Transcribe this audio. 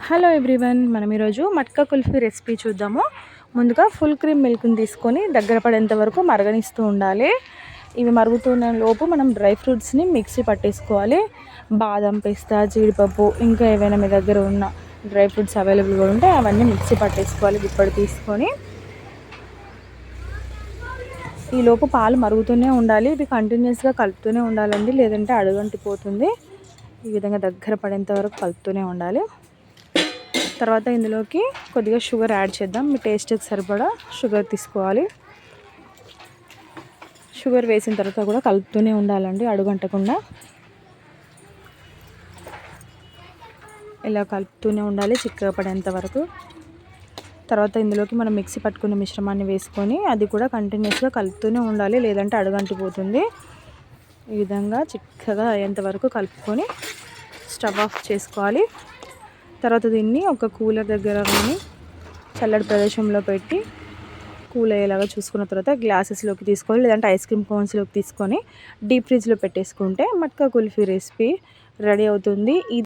Hello everyone, మనం ఈరోజు matka kulfi recipe చూద్దాము. ముందుగా ఫుల్ క్రీమ్ మిల్క్ని తీసుకొని దగ్గర పడేంత వరకు మరగనిస్తూ ఉండాలి. ఇవి మరుగుతున్న లోపు మనం డ్రై ఫ్రూట్స్ని మిక్సీ పట్టేసుకోవాలి. బాదం, పిస్తా, జీడిపప్పు, ఇంకా ఏవైనా మీ దగ్గర ఉన్న డ్రై ఫ్రూట్స్ అవైలబుల్గా ఉంటే అవన్నీ మిక్సీ పట్టేసుకోవాలి. ఇప్పుడు తీసుకొని ఈ లోపు పాలు మరుగుతూనే ఉండాలి. ఇది కంటిన్యూస్గా కలుపుతూనే ఉండాలండి, లేదంటే అడుగంటిపోతుంది. ఈ విధంగా దగ్గర పడేంత వరకు కలుపుతూనే ఉండాలి. తర్వాత ఇందులోకి కొద్దిగా షుగర్ యాడ్ చేద్దాం. మీ టేస్ట్కి సరిపడా షుగర్ తీసుకోవాలి. షుగర్ వేసిన తర్వాత కూడా కలుపుతూనే ఉండాలండి, అడుగంటకుండా. ఇలా కలుపుతూనే ఉండాలి చిక్కగా పడేంత వరకు. తర్వాత ఇందులోకి మనం మిక్సీ పట్టుకున్న మిశ్రమాన్ని వేసుకొని అది కూడా కంటిన్యూస్గా కలుపుతూనే ఉండాలి, లేదంటే అడుగంటిపోతుంది. ఈ విధంగా చిక్కగా అయ్యేంత వరకు కలుపుకొని స్టవ్ ఆఫ్ చేసుకోవాలి. తర్వాత దీన్ని ఒక కూలర్ దగ్గర కానీ చల్లటి ప్రదేశంలో పెట్టి కూల్ అయ్యేలాగా చూసుకున్న తర్వాత గ్లాసెస్లోకి తీసుకోవాలి, లేదంటే ఐస్ క్రీమ్ కోన్స్లోకి తీసుకొని డీప్ ఫ్రిడ్జ్లో పెట్టేసుకుంటే మట్కా కుల్ఫీ రెసిపీ రెడీ అవుతుంది. ఇది